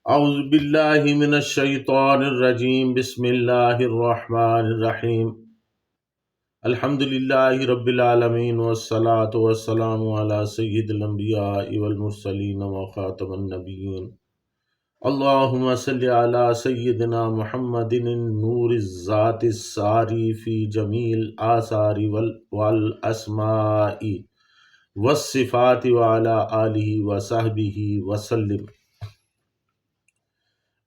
اعوذ باللہ من الشیطان الرجیم، بسم اللہ الرحمن الرحیم، الحمد للہ رب العالمین والصلاة والسلام علی سید الانبیاء والمرسلین وخاتم النبیین، اللہم صلی علی سیدنا محمد النور الذات الساری فی جمیع الآثار والاسماء والصفات وعلی آلہ وصحبہ وسلم۔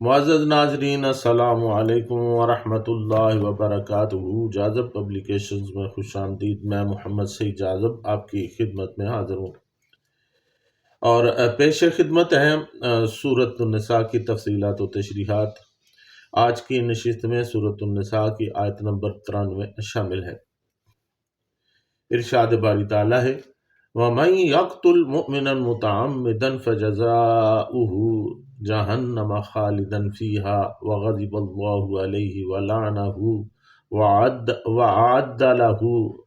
معزز ناظرین، السلام علیکم ورحمۃ اللہ وبرکاتہ۔ جاذب پبلیکیشنز میں خوش آمدید۔ میں محمد سعید جاذب آپ کی خدمت میں حاضر ہوں اور پیش خدمت ہے سورۃ النساء کی تفصیلات و تشریحات۔ آج کی نشست میں سورۃ النساء کی آیت نمبر 93 شامل ہے۔ ارشاد باری تعالیٰ ہے، وَمَن يَقْتُلْ مُؤْمِنًا مُتَعَمِّدًا فَجَزَاؤُهُ جہنم خالدن فیہا وغضب اللہ علیہ ولعنہ وأعد لہ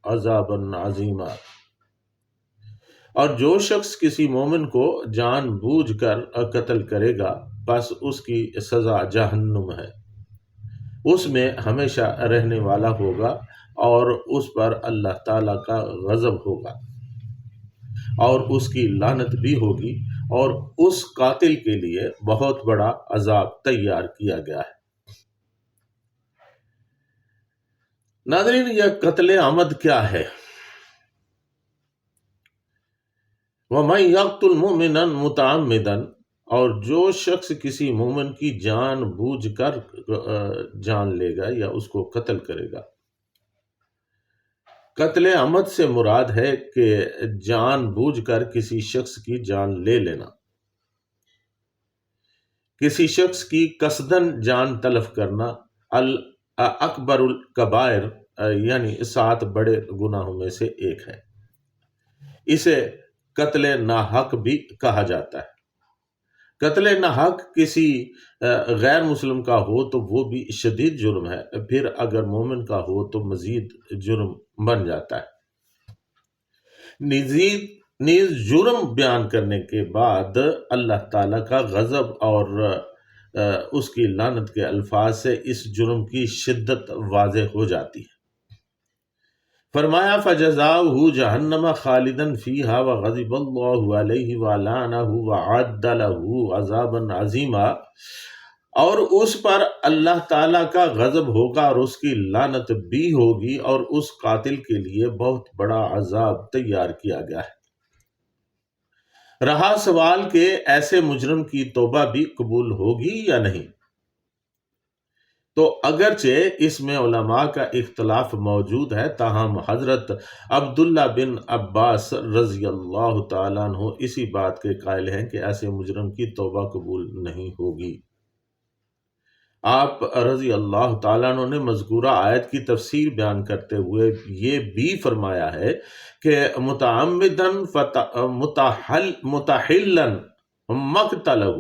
عذابا عظیما۔ اور جو شخص کسی مومن کو جان بوجھ کر قتل کرے گا پس اس کی سزا جہنم ہے، اس میں ہمیشہ رہنے والا ہوگا اور اس پر اللہ تعالیٰ کا غضب ہوگا اور اس کی لعنت بھی ہوگی، اور اس قاتل کے لیے بہت بڑا عذاب تیار کیا گیا ہے۔ ناظرین، یہ قتل عمد کیا ہے؟ وَمَن يَقْتُلْ مُؤْمِنًا مُتَعَمِّدًا، اور جو شخص کسی مومن کی جان بوجھ کر جان لے گا یا اس کو قتل کرے گا۔ قتل عمد سے مراد ہے کہ جان بوجھ کر کسی شخص کی جان لے لینا، کسی شخص کی قصدن جان تلف کرنا اکبر الکبائر یعنی 7 بڑے گناہوں میں سے ایک ہے۔ اسے قتل ناحق بھی کہا جاتا ہے۔ قتل ناحق کسی غیر مسلم کا ہو تو وہ بھی شدید جرم ہے، پھر اگر مومن کا ہو تو مزید جرم بن جاتا ہے۔ نیز جرم بیان کرنے کے بعد اللہ تعالیٰ کا غضب اور اس کی لعنت کے الفاظ سے اس جرم کی شدت واضح ہو جاتی ہے۔ فرمایا فَجَزَاؤُهُ جَهَنَّمَ خَالِدًا فِيهَا وَغَضِبَ اللَّهُ عَلَيْهِ وَلَعَنَهُ وَأَعَدَّ لَهُ عَذَابًا عَظِيمًا، اور اس پر اللہ تعالیٰ کا غضب ہوگا اور اس کی لعنت بھی ہوگی، اور اس قاتل کے لیے بہت بڑا عذاب تیار کیا گیا ہے۔ رہا سوال کہ ایسے مجرم کی توبہ بھی قبول ہوگی یا نہیں، تو اگرچہ اس میں علماء کا اختلاف موجود ہے، تاہم حضرت عبداللہ بن عباس رضی اللہ تعالیٰ عنہ اسی بات کے قائل ہیں کہ ایسے مجرم کی توبہ قبول نہیں ہوگی۔ آپ رضی اللہ تعالیٰ عنہ نے مذکورہ آیت کی تفسیر بیان کرتے ہوئے یہ بھی فرمایا ہے کہ متعمدن متحلن مقتلہ،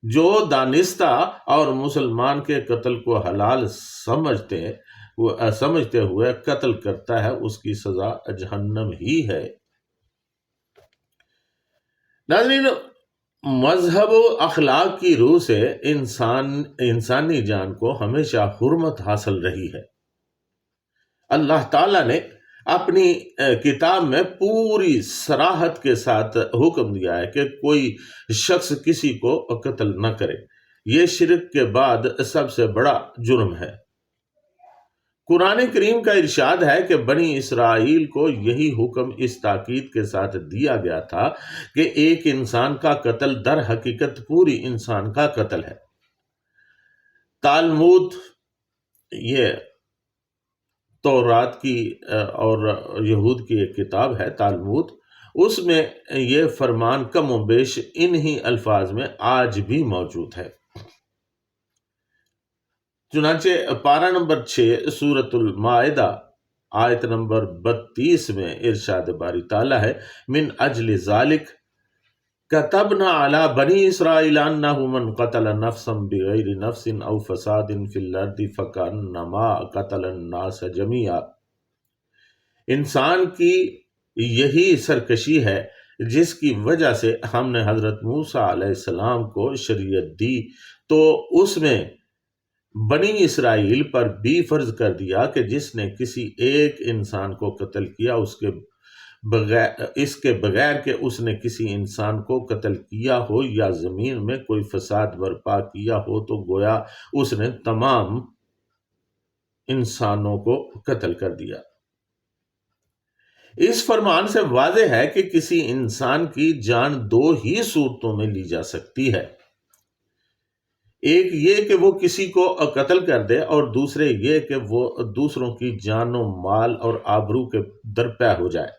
جو دانستہ اور مسلمان کے قتل کو حلال سمجھتے ہوئے قتل کرتا ہے اس کی سزا جہنم ہی ہے۔ ناظرین، مذہب و اخلاق کی روح سے انسانی جان کو ہمیشہ حرمت حاصل رہی ہے۔ اللہ تعالیٰ نے اپنی کتاب میں پوری صراحت کے ساتھ حکم دیا ہے کہ کوئی شخص کسی کو قتل نہ کرے۔ یہ شرک کے بعد سب سے بڑا جرم ہے۔ قرآن کریم کا ارشاد ہے کہ بنی اسرائیل کو یہی حکم اس تاکید کے ساتھ دیا گیا تھا کہ ایک انسان کا قتل در حقیقت پوری انسان کا قتل ہے۔ تالمود، یہ تورات کی اور یہود کی ایک کتاب ہے تالمود، اس میں یہ فرمان کم و بیش انہی الفاظ میں آج بھی موجود ہے۔ چنانچہ پارہ نمبر 6 سورۃ المائدہ آیت نمبر 32 میں ارشاد باری تعالیٰ ہے، من اجل ذالک كتبنا على بني اسرائيل انه من قتل نفسا بغير نفس او فساد في الارض فكانما قتل الناس جميعا۔ انسان کی یہی سرکشی ہے جس کی وجہ سے ہم نے حضرت موسیٰ علیہ السلام کو شریعت دی، تو اس میں بنی اسرائیل پر بھی فرض کر دیا کہ جس نے کسی ایک انسان کو قتل کیا اس کے بغیر کہ اس نے کسی انسان کو قتل کیا ہو یا زمین میں کوئی فساد برپا کیا ہو، تو گویا اس نے تمام انسانوں کو قتل کر دیا۔ اس فرمان سے واضح ہے کہ کسی انسان کی جان دو ہی صورتوں میں لی جا سکتی ہے، ایک یہ کہ وہ کسی کو قتل کر دے، اور دوسرے یہ کہ وہ دوسروں کی جان و مال اور آبرو کے درپے ہو جائے۔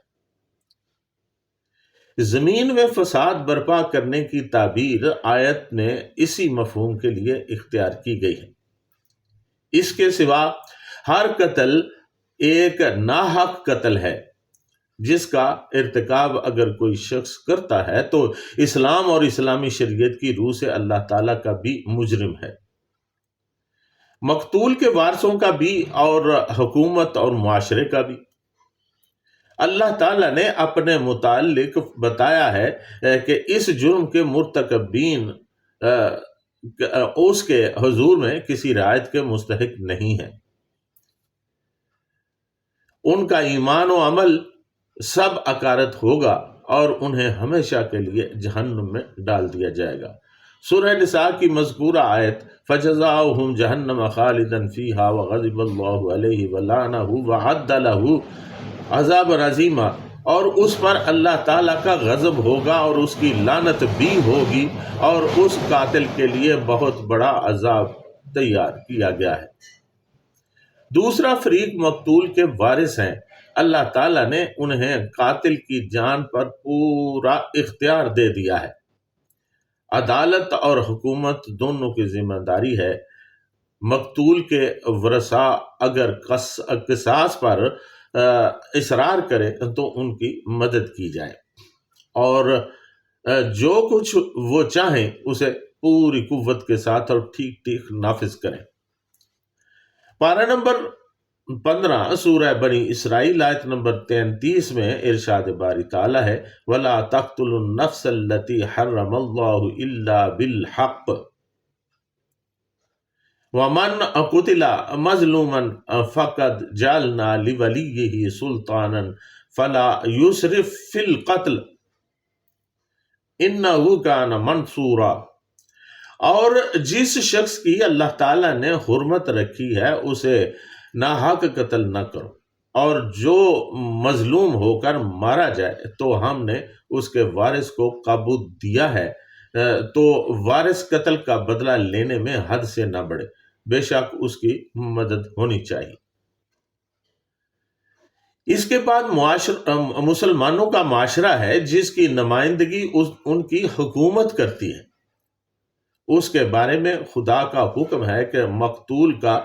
زمین میں فساد برپا کرنے کی تعبیر آیت میں اسی مفہوم کے لیے اختیار کی گئی ہے۔ اس کے سوا ہر قتل ایک ناحق قتل ہے جس کا ارتکاب اگر کوئی شخص کرتا ہے تو اسلام اور اسلامی شریعت کی روح سے اللہ تعالیٰ کا بھی مجرم ہے، مقتول کے وارثوں کا بھی اور حکومت اور معاشرے کا بھی۔ اللہ تعالیٰ نے اپنے متعلق بتایا ہے کہ اس جرم کے مرتکبین اس کے حضور میں کسی رعایت کے مستحق نہیں ہیں، ان کا ایمان و عمل سب اکارت ہوگا اور انہیں ہمیشہ کے لیے جہنم میں ڈال دیا جائے گا۔ سورہ نساء کی مذکورہ آیت فَجَزَاؤُهُمْ جَهَنَّمَ خَالِدًا فِيهَا وَغَضِبَ اللَّهُ عَلَيْهِ وَلَعَنَهُ وَأَعَدَّ لَهُ عَذَابًا عَظِيمًا، اور اس پر اللہ تعالیٰ کا غضب ہوگا اور اس کی لعنت بھی ہوگی، اور اس قاتل کے لیے بہت بڑا عذاب تیار کیا گیا ہے۔ دوسرا فریق مقتول کے وارث ہیں۔ اللہ تعالیٰ نے انہیں قاتل کی جان پر پورا اختیار دے دیا ہے۔ عدالت اور حکومت دونوں کی ذمہ داری ہے۔ مقتول کے ورثاء اگر قصاص پر اصرار کرے تو ان کی مدد کی جائے، اور جو کچھ وہ چاہیں اسے پوری قوت کے ساتھ اور ٹھیک ٹھیک نافذ کریں۔ پارہ نمبر 15 سورہ بنی اسرائیل آیت نمبر 33 میں ارشاد باری تعالیٰ ہے وَلَا تَقْتُلُوا النَّفْسَ الَّتِي حَرَّمَ اللَّهُ إِلَّا بِالْحَقِّ وَمَنْ قُتِلَ مَظْلُومًا فَقَدْ جَعَلْنَا لِوَلِيِّهِ سُلْطَانًا فَلَا يُسْرِفْ فِي الْقَتْلِ إِنَّهُ كَانَ مَنْصُورًا، اور جس شخص کی اللہ تعالیٰ نے حرمت رکھی ہے اسے ناحق قتل نہ کرو، اور جو مظلوم ہو کر مارا جائے تو ہم نے اس کے وارث کو قابو دیا ہے، تو وارث قتل کا بدلہ لینے میں حد سے نہ بڑھے، بے شک اس کی مدد ہونی چاہیے۔ اس کے بعد مسلمانوں کا معاشرہ ہے جس کی نمائندگی ان کی حکومت کرتی ہے۔ اس کے بارے میں خدا کا حکم ہے کہ مقتول کا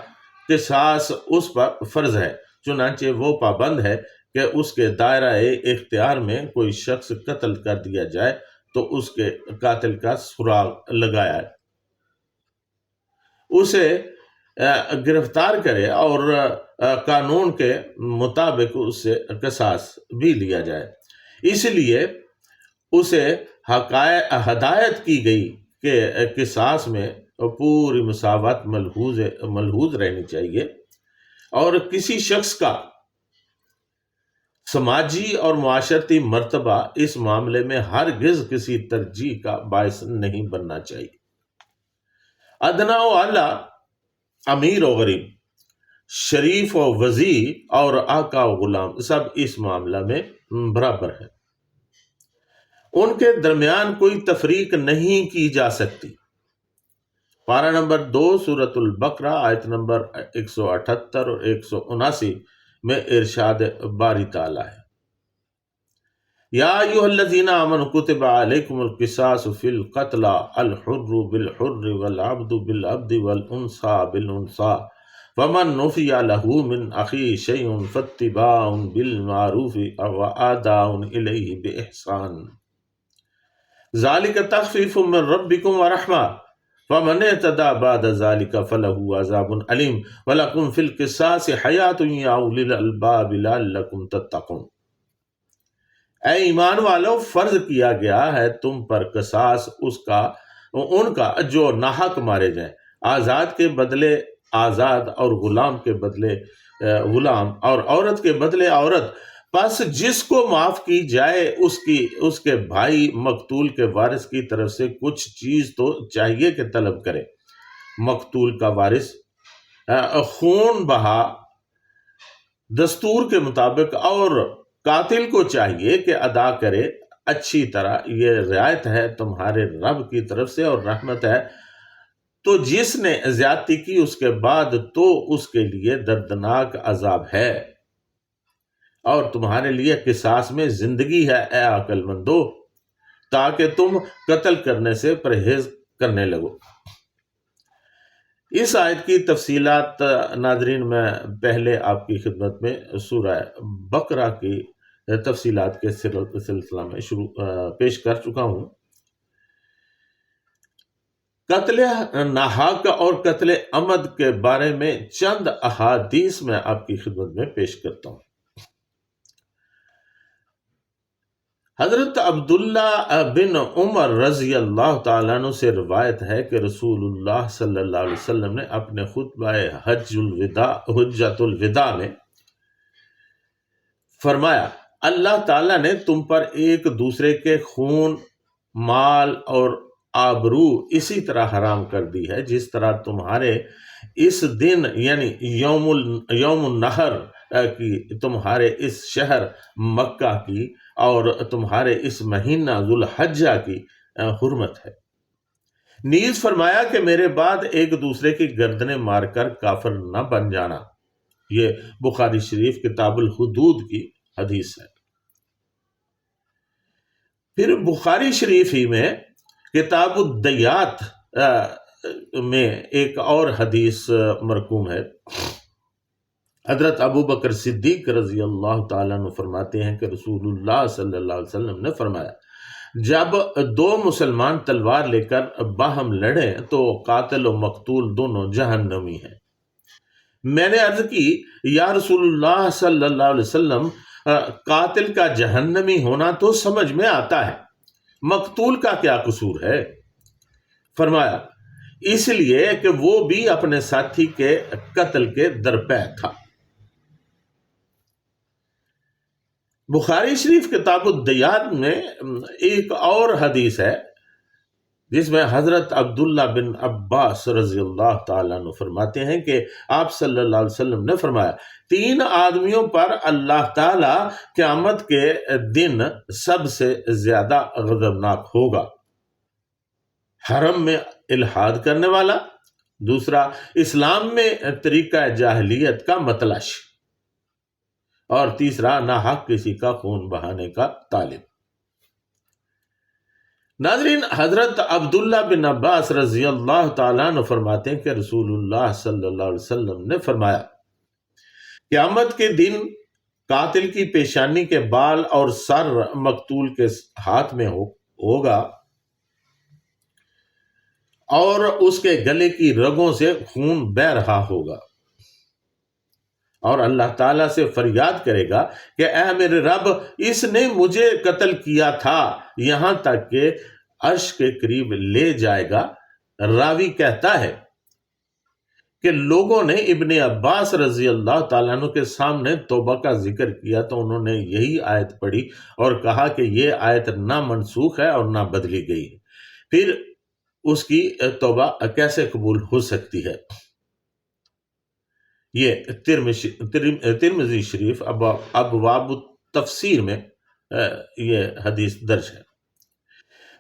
قصاص اس پر فرض ہے، چنانچہ وہ پابند ہے کہ اس کے دائرہ اختیار میں کوئی شخص قتل کر دیا جائے تو اس کے قاتل کا سراغ لگایا ہے، اسے گرفتار کرے اور قانون کے مطابق اس سے قصاص بھی لیا جائے۔ اس لیے اسے ہدایت کی گئی کہ قصاص میں پوری مساوات ملحوظ رہنی چاہیے، اور کسی شخص کا سماجی اور معاشرتی مرتبہ اس معاملے میں ہرگز کسی ترجیح کا باعث نہیں بننا چاہیے۔ ادنا و اعلیٰ، امیر و غریب، شریف و وضیع اور آقا و غلام سب اس معاملہ میں برابر ہیں، ان کے درمیان کوئی تفریق نہیں کی جا سکتی۔ پارہ نمبر 2 سورۃ البقرہ آیت نمبر 178 اور 179 میں ارشاد باری تعالیٰ ہے یا ایھا الذین آمنوا کتب علیکم القصاص فی القتلی الحر بالحر والعبد بالعبد والانثى بالانثى فمن عفی لہ من اخیہ شیء فاتباع بالمعروف واداء الیہ بإحسان ذلک تخفیف من ربکم ورحمہ فمن اعتدى بعد ذلك فله عذاب علیم ولکم فی القصاص حیاۃ یا اولی الالباب لعلکم تتقون۔ اے ایمان والو، فرض کیا گیا ہے تم پر قصاص ان کا جو ناحق مارے جائیں، آزاد کے بدلے آزاد، اور غلام کے بدلے غلام، اور عورت کے بدلے عورت۔ پس جس کو معاف کی جائے اس کے بھائی مقتول کے وارث کی طرف سے کچھ چیز تو چاہیے کہ طلب کرے۔ مقتول کا وارث خون بہا دستور کے مطابق، اور قاتل کو چاہیے کہ ادا کرے اچھی طرح۔ یہ رعایت ہے تمہارے رب کی طرف سے اور رحمت ہے۔ تو جس نے زیادتی کی اس کے بعد تو اس کے لیے دردناک عذاب ہے، اور تمہارے لیے قصاص میں زندگی ہے اے عقل مندو، تاکہ تم قتل کرنے سے پرہیز کرنے لگو۔ اس آیت کی تفصیلات ناظرین میں پہلے آپ کی خدمت میں سورہ بقرہ کی تفصیلات کے سلسلہ میں پیش کر چکا ہوں۔ قتل ناحق اور قتل عمد کے بارے میں چند احادیث میں آپ کی خدمت میں پیش کرتا ہوں۔ حضرت عبداللہ بن عمر رضی اللہ تعالیٰ عنہ سے روایت ہے کہ رسول اللہ صلی اللہ علیہ وسلم نے اپنے خطبہ حجۃ الوداع میں فرمایا، اللہ تعالیٰ نے تم پر ایک دوسرے کے خون، مال اور آبرو اسی طرح حرام کر دی ہے جس طرح تمہارے اس دن یعنی یوم النحر کی تمہارے اس شہر مکہ کی اور تمہارے اس مہینہ ذوالحجہ کی حرمت ہے۔ نیز فرمایا کہ میرے بعد ایک دوسرے کی گردنیں مار کر کافر نہ بن جانا۔ یہ بخاری شریف کتاب الحدود کی حدیث ہے۔ پھر بخاری شریف ہی میں کتاب الدیات میں ایک اور حدیث مرقوم ہے۔ حضرت ابو بکر صدیق رضی اللہ تعالیٰ عنہ فرماتے ہیں کہ رسول اللہ صلی اللہ علیہ وسلم نے فرمایا، جب دو مسلمان تلوار لے کر باہم لڑیں تو قاتل و مقتول دونوں جہنمی ہیں۔ میں نے عرض کی، یا رسول اللہ صلی اللہ علیہ وسلم، قاتل کا جہنمی ہونا تو سمجھ میں آتا ہے، مقتول کا کیا قصور ہے؟ فرمایا، اس لیے کہ وہ بھی اپنے ساتھی کے قتل کے درپے تھا۔ بخاری شریف کتاب الدیات میں ایک اور حدیث ہے جس میں حضرت عبداللہ بن عباس رضی اللہ تعالیٰ عنہ فرماتے ہیں کہ آپ صلی اللہ علیہ وسلم نے فرمایا، 3 آدمیوں پر اللہ تعالیٰ قیامت کے دن سب سے زیادہ غضبناک ہوگا۔ حرم میں الحاد کرنے والا، دوسرا اسلام میں طریقہ جاہلیت کا متلاشی، اور تیسرا ناحق کسی کا خون بہانے کا طالب۔ ناظرین، حضرت عبداللہ بن عباس رضی اللہ تعالیٰ عنہ فرماتے ہیں کہ رسول اللہ صلی اللہ علیہ وسلم نے فرمایا، قیامت کے دن قاتل کی پیشانی کے بال اور سر مقتول کے ہاتھ میں ہوگا، اور اس کے گلے کی رگوں سے خون بہہ رہا ہوگا، اور اللہ تعالیٰ سے فریاد کرے گا کہ اے میرے رب، اس نے مجھے قتل کیا تھا، یہاں تک کہ عرش کے قریب لے جائے گا۔ راوی کہتا ہے کہ لوگوں نے ابن عباس رضی اللہ تعالیٰ عنہ کے سامنے توبہ کا ذکر کیا تو انہوں نے یہی آیت پڑھی اور کہا کہ یہ آیت نہ منسوخ ہے اور نہ بدلی گئی ہے، پھر اس کی توبہ کیسے قبول ہو سکتی ہے؟ یہ ترمذی شریف ابواب التفسیر میں یہ حدیث درج ہے۔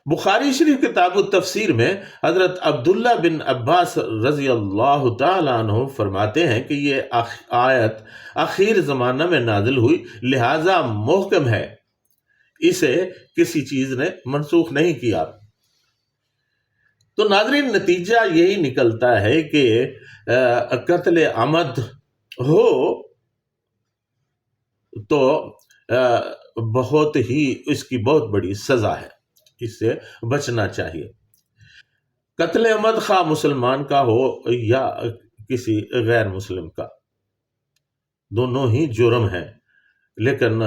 بخاری شریف کتاب التفسیر میں حضرت عبداللہ بن عباس رضی اللہ تعالیٰ عنہ فرماتے ہیں کہ یہ آیت آخر زمانہ میں نازل ہوئی، لہذا محکم ہے، اسے کسی چیز نے منسوخ نہیں کیا۔ تو ناظرین، نتیجہ یہی نکلتا ہے کہ قتل عمد ہو تو بہت ہی اس کی بہت بڑی سزا ہے، اس سے بچنا چاہیے۔ قتل عمد خواہ مسلمان کا ہو یا کسی غیر مسلم کا، دونوں ہی جرم ہیں، لیکن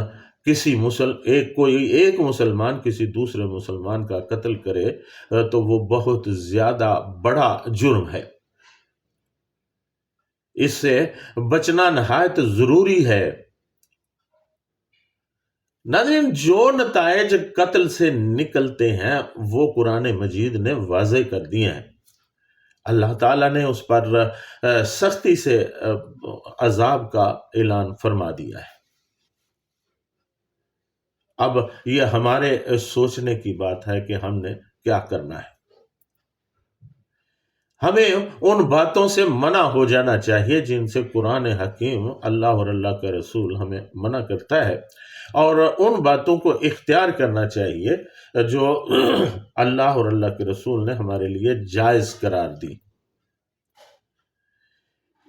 کوئی ایک مسلمان کسی دوسرے مسلمان کا قتل کرے تو وہ بہت زیادہ بڑا جرم ہے، اس سے بچنا نہایت ضروری ہے۔ ناظرین، جو نتائج قتل سے نکلتے ہیں وہ قرآن مجید نے واضح کر دیے ہیں۔ اللہ تعالیٰ نے اس پر سختی سے عذاب کا اعلان فرما دیا ہے۔ اب یہ ہمارے سوچنے کی بات ہے کہ ہم نے کیا کرنا ہے۔ ہمیں ان باتوں سے منع ہو جانا چاہیے جن سے قرآن حکیم، اللہ اور اللہ کا رسول ہمیں منع کرتا ہے، اور ان باتوں کو اختیار کرنا چاہیے جو اللہ اور اللہ کے رسول نے ہمارے لیے جائز قرار دی۔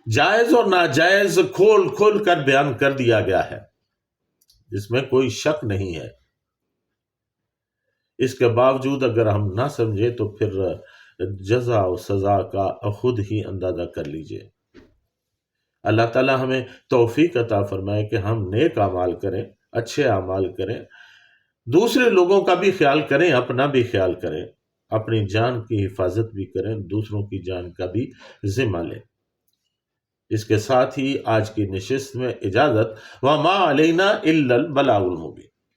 جائز اور ناجائز کھول کھول کر بیان کر دیا گیا ہے، جس میں کوئی شک نہیں ہے۔ اس کے باوجود اگر ہم نہ سمجھے تو پھر جزا و سزا کا خود ہی اندازہ کر لیجئے۔ اللہ تعالیٰ ہمیں توفیق عطا فرمائے کہ ہم نیک اعمال کریں، اچھے اعمال کریں، دوسرے لوگوں کا بھی خیال کریں، اپنا بھی خیال کریں، اپنی جان کی حفاظت بھی کریں، دوسروں کی جان کا بھی ذمہ لیں۔ اس کے ساتھ ہی آج کی نشست میں اجازت، وَمَا عَلَيْنَا إِلَّا الْبَلَاغُ الْمُبِينُ۔